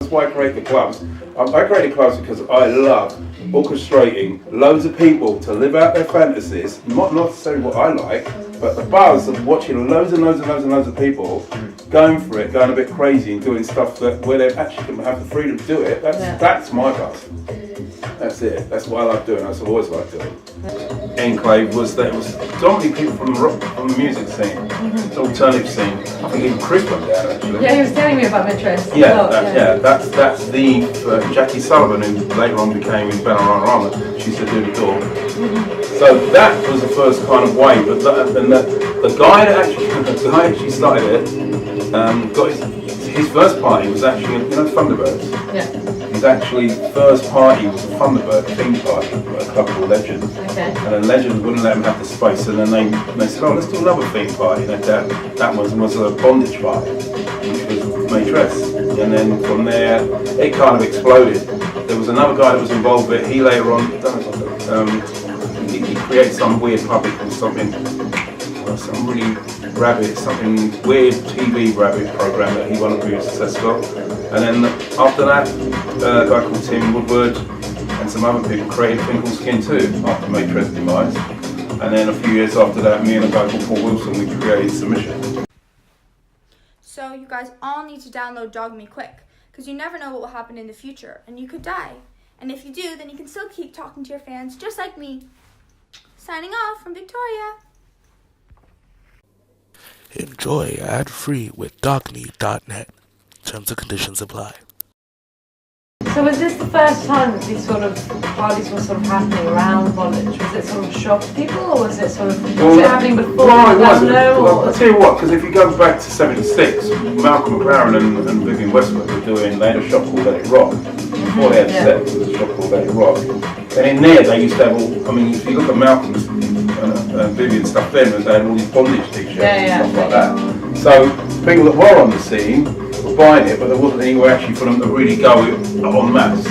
That's why I created clubs. I created clubs because I love orchestrating loads of people to live out their fantasies, not necessarily what I like, but the buzz of watching loads of people going for it, going a bit crazy and doing stuff where they actually can have the freedom to do it. That's my buzz. That's it. That's what I like doing. That's what I've always liked doing. Enclave was predominantly people from the music scene, the alternative scene. I think even Chris went down actually. Yeah, he was telling me about Mitras. That's the Jackie Sullivan, who later on became in Bananarama. She used to do the door. So that was the first kind of wave. But the guy that actually started it, got his first party was actually Thunderbirds. Yeah. His actually first party was a Thunderbird theme party at a club called Legend. Okay. And then Legend wouldn't let him have the space, and then they said, oh, let's do another theme party. And that was a bondage party, which was Maitress. And then from there, it kind of exploded. There was another guy that was involved with it. He later on, he created some weird puppet called something really something weird TV rabbit program that he wanted to be successful. And then after that, a guy called Tim Woodward and some other people created a thing called Skin 2 after Maitress' demise. And then a few years after that, me and a guy called Paul Wilson, we created Submission. So you guys all need to download Dog Me quick, because you never know what will happen in the future, and you could die. And if you do, then you can still keep talking to your fans, just like me. Signing off from Victoria. Enjoy ad-free with dogme.net. Terms and conditions apply. So was this the first time that these sort of parties were sort of happening around Woolwich? Was it sort of shock people, or was it sort of was it happening before? Well, it wasn't. I'll tell you what, because if you go back to '76, Malcolm McLaren and Vivian Westwood they had a shop called Let It Rock. Before they had set, there was a shop called Let It Rock. And in there they used to have all, if you look at Malcolm's and Vivian's stuff then, they had all these bondage t-shirts and stuff like that. So people that were on the scene were buying it, but there wasn't anywhere actually for them to really go en masse.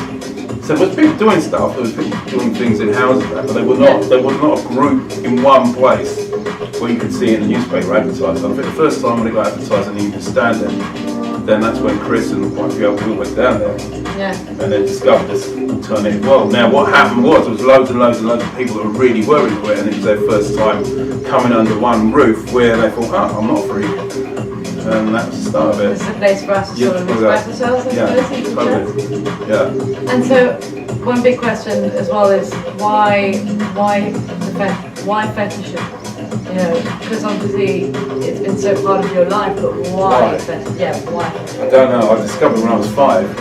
So there was people doing stuff, there was people doing things in houses, but there was not a group in one place where you could see it in the newspaper advertised. I think the first time when it got advertised in the Evening Standard, then that's when Chris and quite a few other people went down there. Yeah. And then discovered this alternative world. Now what happened was there was loads and loads of people that were really worried for it, and it was their first time coming under one roof where they thought, oh, I'm not a freak. And that was the start of it. It's a place for us to sort of express ourselves, I suppose. Yeah. And so, one big question as well is why fetishism? Because obviously it's been so part of your life, but why? Why? I don't know. I discovered when I was 5.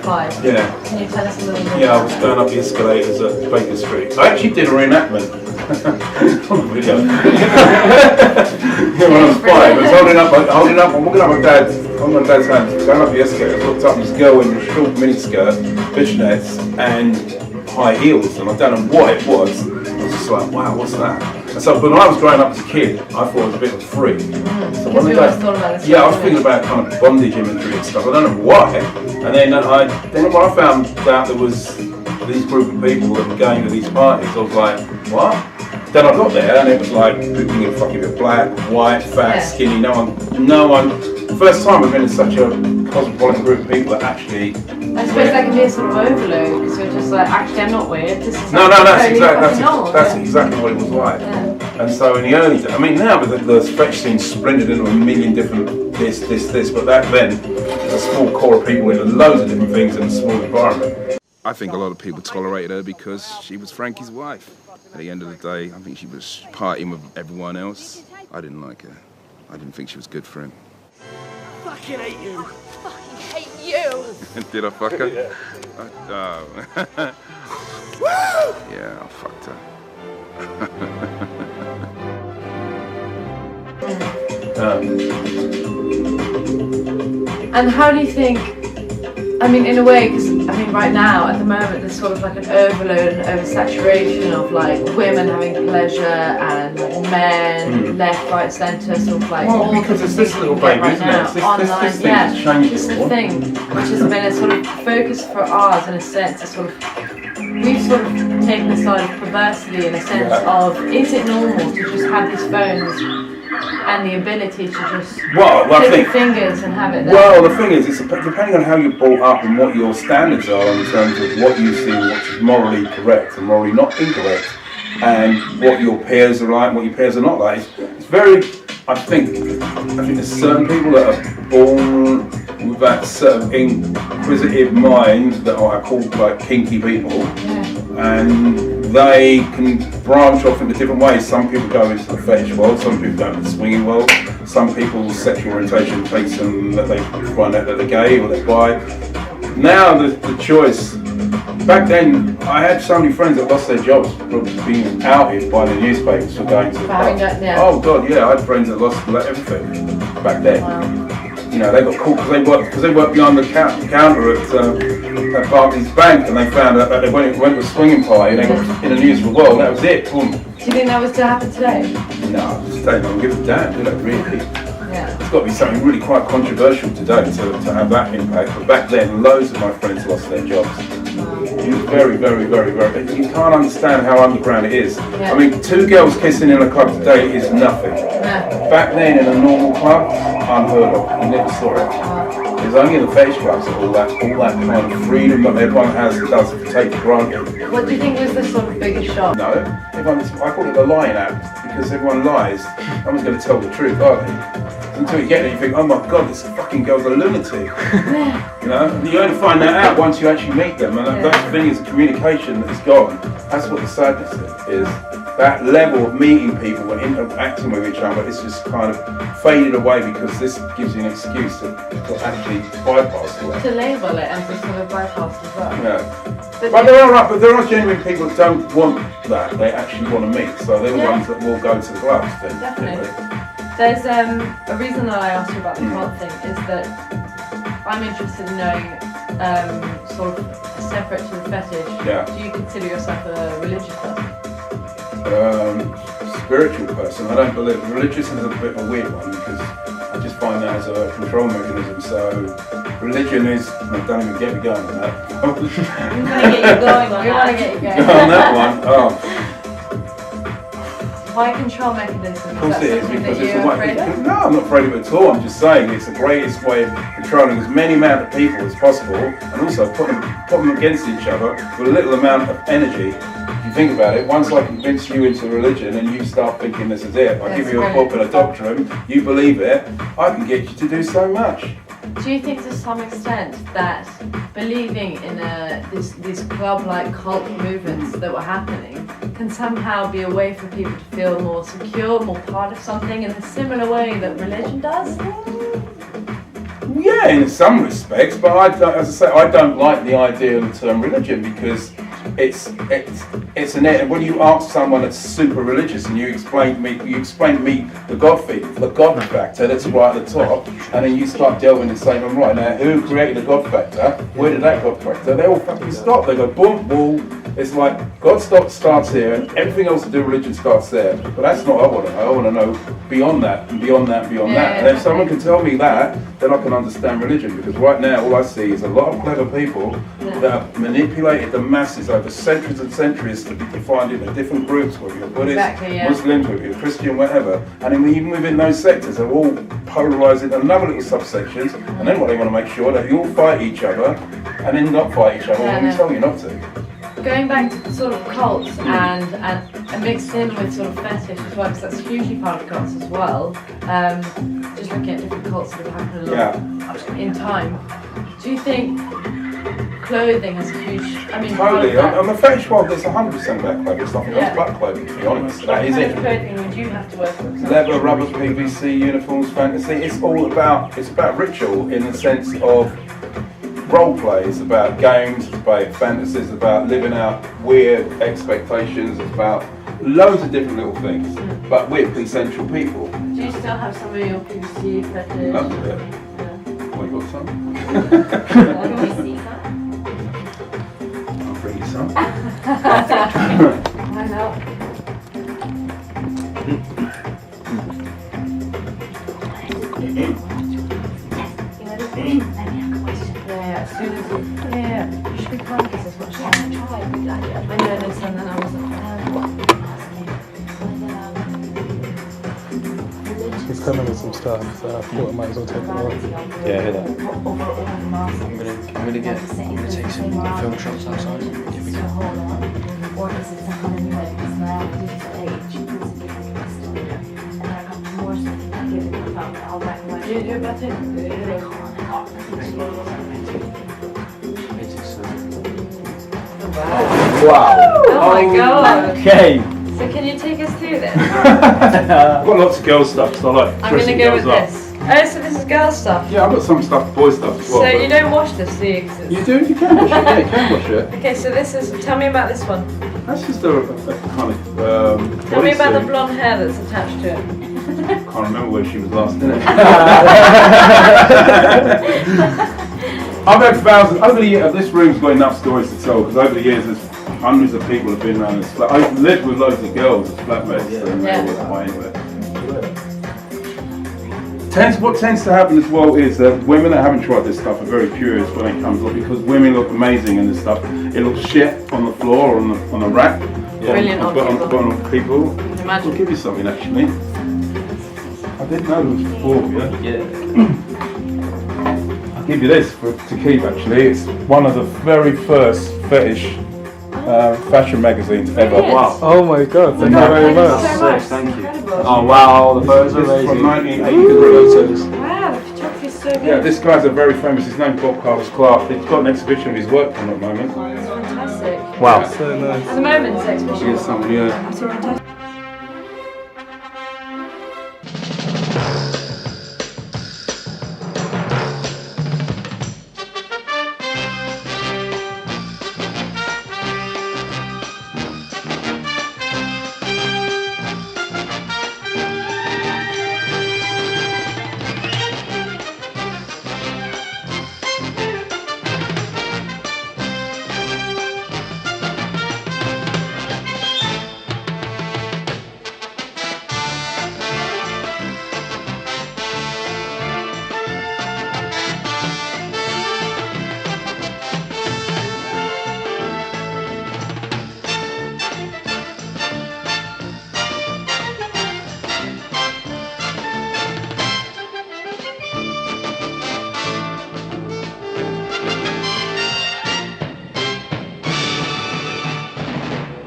5? Yeah. Can you tell us a little bit? Yeah, I was going up the escalators at Baker Street. I actually did a reenactment on the video. When I was 5, I was holding up, I'm walking up on my dad's hand, going up the escalators, looked up this girl in a short miniskirt, fishnets, and high heels, and I don't know what it was. I was just like, wow, what's that? And so, but when I was growing up as a kid, I thought it was a bit of a freak. So when I was thinking about kind of bondage imagery and stuff. I don't know why. And then when I found out there was these group of people that were going to these parties, I was like, what? Then I got there and it was like people in fucking with black, white, fat, skinny. No one. First time I've been in such a cosmopolitan group of people that actually. I suppose that can be a sort of overload, because you're just like, actually I'm not weird. This is that's exactly what it was like. Yeah. And so in the early days, now with the stretch scene splintered into a million different this, but back then, a small core of people in loads of different things in a small environment. I think a lot of people tolerated her because she was Frankie's wife. At the end of the day, I think she was partying with everyone else. I didn't like her. I didn't think she was good for him. Fucking hate you. Fucking hate you. Did I fuck her? Yeah. Woo! Yeah, I fucked her. And how do you think, in a way, because right now, at the moment, there's sort of like an overload and oversaturation of like women having pleasure and like men, left, right, centre, sort of like. Well, because it's this little baby, right isn't now, it? This online, changed this is the thing, which has been a sort of focus for ours in a sense. We've sort of taken the side of perversity in a sense of, is it normal to just have these phones and the ability to just Well, I click think. your fingers and have it there. Well, the thing is, it's depending on how you're brought up and what your standards are in terms of what you see, what's morally correct and morally not incorrect, and what your peers are like, and what your peers are not like. It's very. I think there's certain people that are born with that sort of inquisitive mind that I call like kinky people, and they can branch off into different ways. Some people go into the fetish world, some people go into the swinging world, some people's sexual orientation takes them that they find out that they're gay or they're bi. Now the choice. Back then, I had so many friends that lost their jobs for being outed by the newspapers for going to the club. Oh God, yeah, I had friends that lost everything back then. Wow. You know, they got caught because they worked behind the counter at Barclays Bank, and they found out that they went to a swinging party and they got in the news for the world. That was it. Boom. Do you think that was to happen today? No, today don't give a damn, do they? Really? Yeah. It's got to be something really quite controversial today to have that impact. But back then, loads of my friends lost their jobs. It was very, very, very, very. You can't understand how underground it is. Yeah. I mean, 2 girls kissing in a club today is nothing. Yeah. Back then, in a normal club, unheard of. You never saw it. It was only in the fetish clubs that all that kind of freedom that everyone does take for granted. What do you think was the sort of biggest shock? No, I call it the lying act because everyone lies. No one's going to tell the truth, are they? Until you get it, you think, oh my God, this fucking girl's a lunatic. You know, and you only find that out once you actually meet them. And that's the thing is, the communication that is gone. That's what the sadness is. That level of meeting people and interacting with each other is just kind of faded away because this gives you an excuse to actually bypass it. To label it and to sort of bypass as well. Yeah. But there are genuine people that don't want that. They actually want to meet. So they're the ones that will go to the clubs. Then, Definitely. There's a reason that I asked you about the cult thing is that I'm interested in knowing sort of separate to the fetish. Yeah. Do you consider yourself a religious person? Spiritual person. I don't believe religious is a bit of a weird one because I just find that as a control mechanism. So religion is. Don't even get me going on that. We want to get you going on that. On that one. Oh. Why control mechanism? Of course it is, something because that it's a you're way. afraid of? No, I'm not afraid of it at all. I'm just saying it's the greatest way of controlling as many amount of people as possible, and also put them against each other with a little amount of energy. If you think about it, once I convince you into religion and you start thinking this is it, I give you a book and a doctrine, you believe it, I can get you to do so much. Do you think to some extent that believing in these club-like cult movements that were happening can somehow be a way for people to feel more secure, more part of something in a similar way that religion does? Yeah, in some respects, but as I say, I don't like the idea of the term religion because it's when you ask someone that's super religious and you explain to me the God factor that's right at the top, and then you start delving and saying, right now, who created the God factor? Where did that God factor? They all fucking stop. They go boom, boom. It's like God starts here, and everything else to do with religion starts there. But that's not what I want to know. I want to know beyond that, and beyond that, and beyond that. And if someone can tell me that, then I can understand religion. Because right now, all I see is a lot of clever people that have manipulated the masses over centuries and centuries to be defined into different groups, whether you're Buddhist, Muslims, whether you're Christian, whatever. And then even within those sectors, they're all polarised into another little subsections. And then what they want to make sure that you all fight each other, and then not fight each other when we tell you not to. Going back to sort of cults and mixed in with sort of fetish as well, because that's hugely part of cults as well. Just looking at different cults that have happened a lot in time. Do you think clothing has a huge? I mean, totally. On the fetish world, there's 100% about clothing. It's nothing else but clothing, to be honest. That is it. What kind of clothing would you have to wear for example? Leather, rubber, PVC, uniforms, fantasy. It's all about. It's about ritual in the sense of. Role play is about games, it's about fantasies, it's about living out weird expectations, it's about loads of different little things, but with consensual people. Do you still have some of your PVC fetish? Loads of it. What, you got some? Can we see some? I'll bring you some. Why not? Yeah, as soon as you should be practice as much as I try. I know this and then I was like, was coming with some stuff, so I thought I might as well take it off. Yeah, I hear that. I'm gonna take some film shots outside. Here we go. Wow. Oh my god. Okay. So can you take us through this? I've got lots of girl stuff, so I like I'm gonna dressing go girls with up. this. Oh, so this is girl stuff. Yeah, I've got some stuff, boy stuff as well. So but- you don't wash this, do you? 'Cause it's- You do? You can wash it. Yeah, you can wash it. Okay, so this is. Tell me about this one. That's just a kind of. Tell me about the blonde hair that's attached to it. Can't remember where she was last night. I've had thousands over the years. This room's got enough stories to tell because over the years there's hundreds of people have been around this flat. I've lived with loads of girls as flatmates. And Yeah. they always find it. What tends to happen as well is that women that haven't tried this stuff are very curious when it comes up because women look amazing in this stuff. It looks shit on the floor or on the rack. Brilliant on people. On people. Imagine. I'll give you something actually. I didn't know there was 4 of you. Yeah. I'll give you this to keep actually. It's one of the very first fetish fashion magazines ever. Brilliant. Wow. Oh my god, thank you very Thank much. you so much. Thank you. Incredible. Oh wow, the photos are This is from amazing. 1983. Wow, the photography's so good. Yeah, this guy's a very famous, his name's Bob Carlos Clark. He's got an exhibition of his work on at the moment. It's fantastic. Wow. So nice. At the moment, it's exhibition. Here's something, yeah. It's fantastic.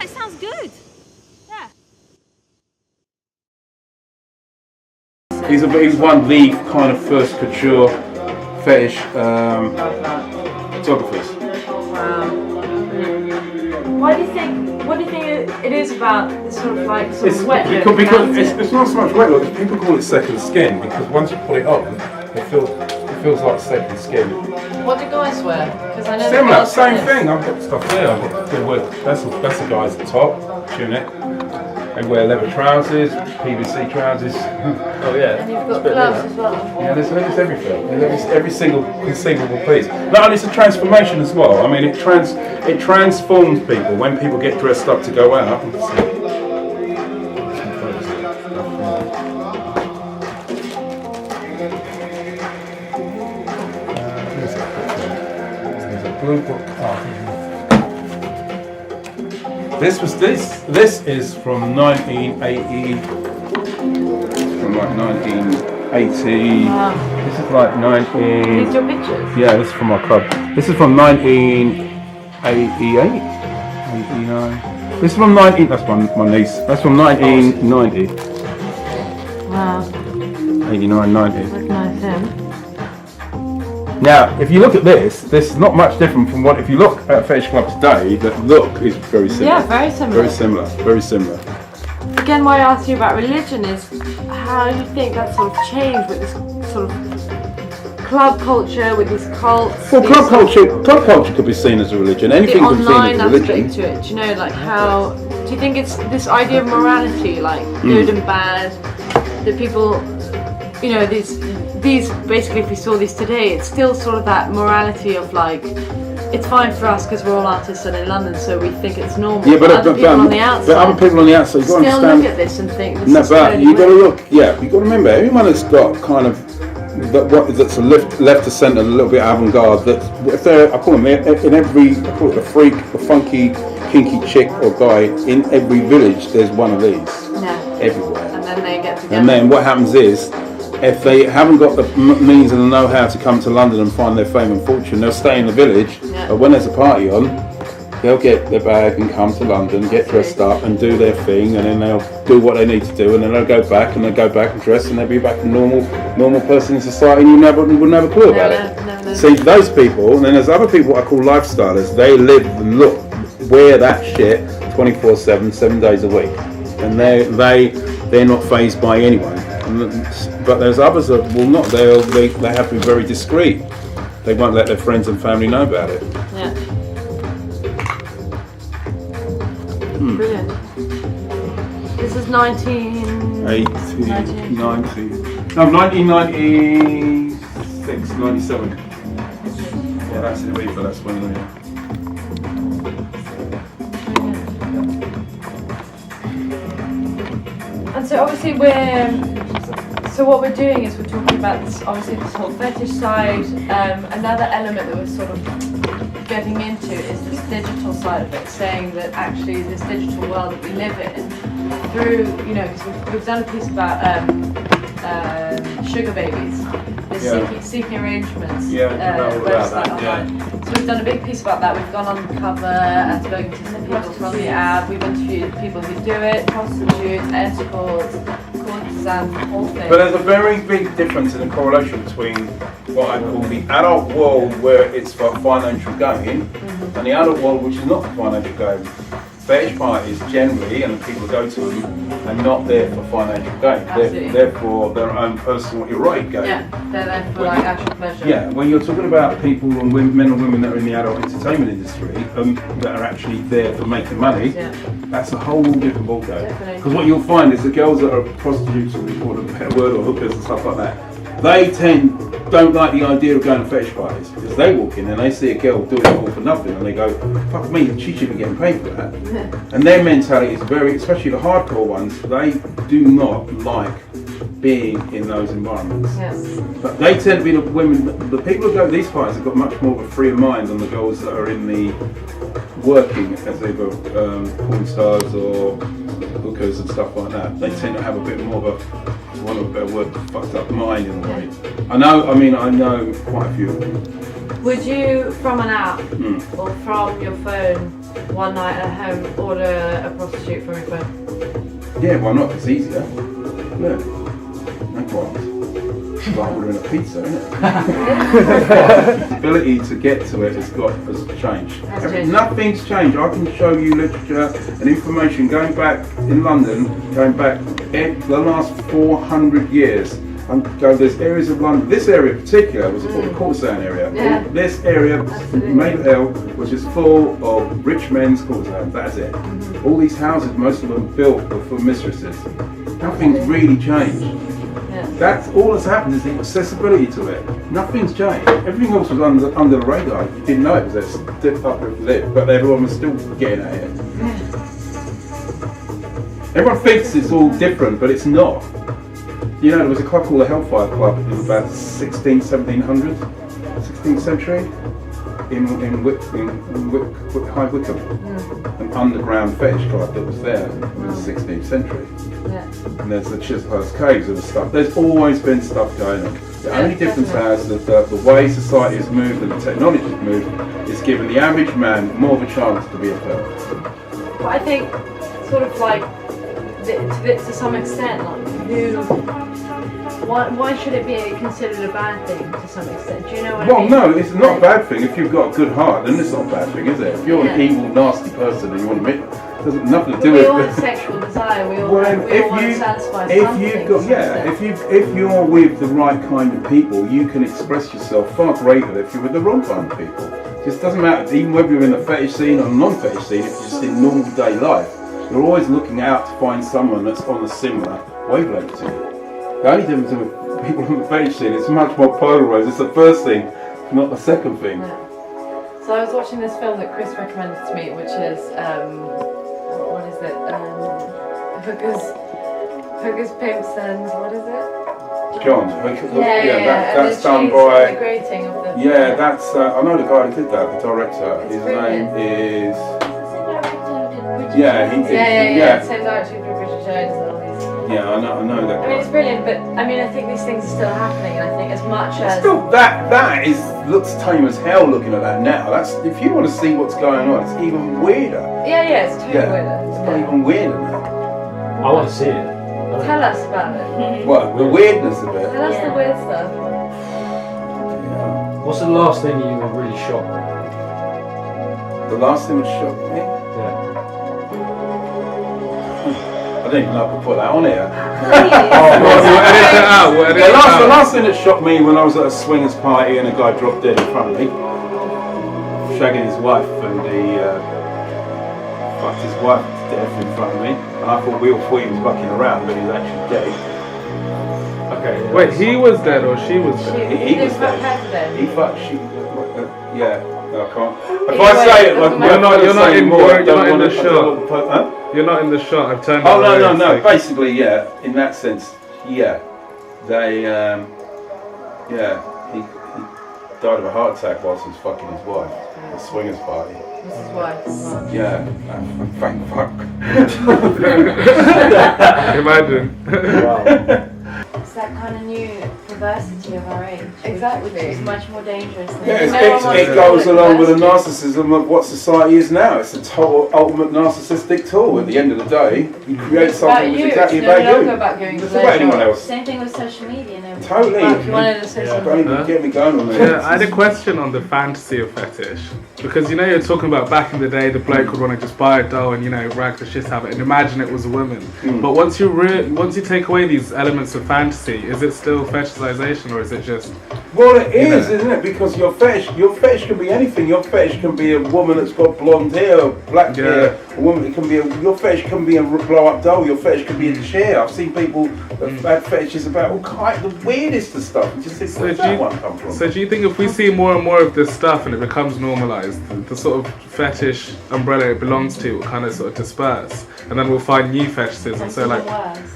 It sounds good. Yeah. He's one of the kind of first couture fetish photographers. Why do you think? What do you think it is about this sort of like sort of wet look? Because it's not so much wet look. People call it second skin because once you put it on, it feels like second skin. What do guys wear? Because I know the Similar, girls same wear this. thing. I've got stuff there. That's the guy's top tunic. They wear leather trousers, PVC trousers. Oh yeah. And you've got gloves as well. Yeah, there's everything. There's every single conceivable piece. Not only it's a transformation as well. I mean, it transforms people when people get dressed up to go out. This is from 1980. From like 1980. Wow. This is like 19. These your pictures? Yeah, this is from my club. This is from 1988, 89. This is from 19. That's my niece. That's from 1990, Wow. 89, 90. Recognise him. Now, if you look at this is not much different from what if you look at a fetish club today. The look is very similar. Yeah, very similar. Very similar. Very similar. Again, why I asked you about religion is how you think that sort of changed with this sort of club culture, with these cults. Well, these club culture could be seen as a religion. the Anything could be seen online as a religion. aspect to it. Do you know, like how? Do you think it's this idea of morality, like good and bad, that people, you know, these basically, if we saw these today, it's still sort of that morality of like, it's fine for us because we're all artists and in London, so we think it's normal. Yeah, but other people on the outside, but other people on the outside, you've got to still understand. look at this and think this No, is but totally you got to weird. look. Yeah, you got to remember everyone that's got kind of that's a left to centre, a little bit avant-garde. That if they're, I call them in every, I call it a freak, a funky, kinky chick or guy in every village. There's one of these Yeah. everywhere. And then they get together. And then what happens is, if they haven't got the means and the know-how to come to London and find their fame and fortune, they'll stay in the village. Yeah. But when there's a party on, they'll get their bag and come to London, get dressed up and do their thing, and then they'll do what they need to do, and then they'll go back and dress, and they'll be back a normal person in society, and you wouldn't have a clue about it. No. See, those people, and then there's other people I call lifestylers. They live and wear that shit 24/7, 7 days a week, and they're not fazed by anyone. But there's others that will not. They have to be very discreet. They won't let their friends and family know about it. Yeah. Brilliant. This is 1996, 97. Yeah, that's the week, but that's when they. And so obviously what we're doing is we're talking about this, obviously this whole fetish side. Another element that we're sort of getting into is this digital side of it, saying that actually this digital world that we live in, through, because we've done a piece about sugar babies, seeking arrangements, website online. So we've done a big piece about that. We've gone on the cover and spoken to some people from the ad. We've interviewed people who do it, prostitutes, escorts, courtesans, the whole thing. But there's a very big difference in the correlation between what I call the adult world, where it's for financial gain, and the adult world which is not for financial gain. Fetish parties generally, and the people who go to them, are not there for financial gain. They're for their own personal erotic gain. Yeah, they're there for like actual pleasure. Yeah, when you're talking about people and men and women that are in the adult entertainment industry, that are actually there for making money, that's a whole different ballgame. Because what you'll find is the girls that are prostitutes, or a better word, or hookers and stuff like that, they don't like the idea of going to fetish parties, because they walk in and they see a girl doing it all for nothing and they go, fuck me, she should be getting paid for that. And their mentality is very, especially the hardcore ones, they do not like being in those environments. Yes. But they tend to be the women, the people who go to these parties have got much more of a free of mind than the girls that are in the working as either porn stars or hookers and stuff like that. They tend to have a bit more of a, for want of a better word, fucked up mind in a way. I know quite a few of them. Would you, from an app or from your phone, one night at home, order a prostitute from your phone? Yeah, why not? It's easier. Yeah. No qualms. It's like ordering a pizza, isn't it? The ability to get to it has changed. Nothing's changed. I can show you literature and information going back in London, going back the last 400 years. There's areas of London. This area in particular was called the courtesan area. Yeah. This area, Maida Hill, was just full of rich men's courtesans. That's it. All these houses, most of them built were for mistresses. Nothing's really changed. That's all that's happened is the accessibility to it. Nothing's changed. Everything else was under the radar. You didn't know it was there, dipped up with it, but everyone was still getting at it. Everyone thinks it's all different, but it's not. There was a club called the Hellfire Club in about 16th century in High Wycombe, an underground fetish club that was there in the 16th century. And there's the Chislehurst Caves and stuff. There's always been stuff going on. The only difference is that the way society has moved and the technology has moved is given the average man more of a chance to be a pervert. But I think, sort of like, to some extent, like, why should it be considered a bad thing to some extent? Do you know what I mean? Well, no, it's not a bad thing. If you've got a good heart, then it's not a bad thing, is it? If you're an evil, nasty person and you want to it has nothing to do with it. We all have sexual desire. We all want to satisfy something. If you're with the right kind of people, you can express yourself far greater than if you're with the wrong kind of people. It just doesn't matter, even whether you're in the fetish scene or non-fetish scene, if you're just in normal day life, you're always looking out to find someone that's on a similar wavelength to you. The only difference with people in the fetish scene, it's much more polarised. It's the first thing, not the second thing. Yeah. So I was watching this film that Chris recommended to me, which is what is it? Hookers, Pimps, and what is it? John. That's done by. The grating of the. Yeah, that's. I know the guy who did that. The director. His name is. Yeah, he did. Yeah. Same director for Bridget Jones and all these. Yeah, I know that. I mean, it's brilliant, but I mean, I think these things are still happening, and I think as much as Still, that looks tame as hell looking at that now. That's if you want to see what's going on, it's even weirder. yeah, it's totally weird. It's not even weirder now. I want to see it. Tell us about it. What the weirdness of it? Tell us the weird stuff. Yeah. What's the last thing you were really shocked by? The last thing that shocked me. Yeah. I didn't even know I could put that on here. The last thing that shocked me when I was at a swingers party and a guy dropped dead in front of me, shagging his wife, and he fucked his wife to death in front of me. And I thought we all thought he was fucking around, but he was actually dead. Okay. Yeah, Wait, he was dead or she was dead? He was fucked dead. her to death. He fucked she. Yeah. No, I can't. If Either I way, say it it, like, doesn't matter. You're not in the shot. Huh? You're not in the shot. I've turned. Oh it away, no. so- Basically, yeah. In that sense, yeah. They, yeah. He died of a heart attack whilst he was fucking his wife at a swingers party. This is why. Yeah. Thank fuck. Imagine. Wow. It's that kind of new perversity of our age. Exactly. It's much more dangerous. Than Yeah, no one wants it to goes do along with the perversity. narcissism of what society is now. It's the total ultimate narcissistic tool. At the end of the day, you create It's about something you. that's exactly It's no about longer you. about going It's pleasure. about anyone else. Same thing with social media and everything. Totally. Mark, you wanted to say Don't something? even get me going on Yeah, this. I had a question on the fantasy of fetish. Because you know you're talking about back in the day the bloke would want to just buy a doll and rag the shit out of it and imagine it was a woman. But once you take away these elements of fantasy, is it still fetishization or is it just... Well, it is, isn't it? Because your fetish can be anything. Your fetish can be a woman that's got blonde hair, or black hair. A woman, it can be your fetish can be a blow-up doll. Your fetish can be a chair. I've seen people that had fetishes about all kinds of the weirdest of stuff. You just think, where's that one come from? So do you think if we see more and more of this stuff and it becomes normalized, the sort of fetish umbrella it belongs to will kind of sort of disperse, and then we'll find new fetishes and so like,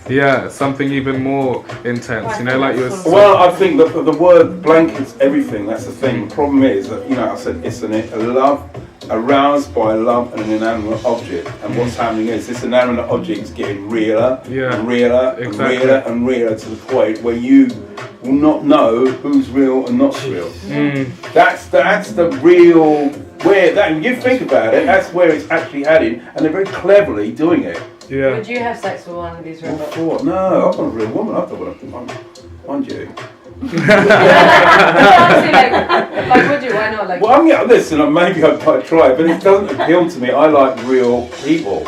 yeah, something even more intense, like you were saying. Well, I think that the word blankets everything. That's the thing. The problem is that I said it's a love aroused by love and an inanimate object, and what's happening is this inanimate object is getting realer, and realer, and realer, and realer to the point where you will not know who's real and not real. That's the real where that. When you think about it, that's where it's actually heading, and they're very cleverly doing it. Yeah. Would you have sex with one of these robots? What? No, I'm not a real woman. I don't want to. Mind you. Honestly, like, would you? Why not? Like, Well, listen, maybe I might try, but it doesn't appeal to me. I like real people.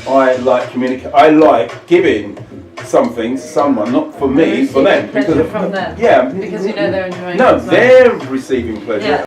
I like communicate. I like giving something to someone, not for me, for them. pleasure from them. Yeah. because you know they're enjoying it. No, as well. they're receiving pleasure. Yeah.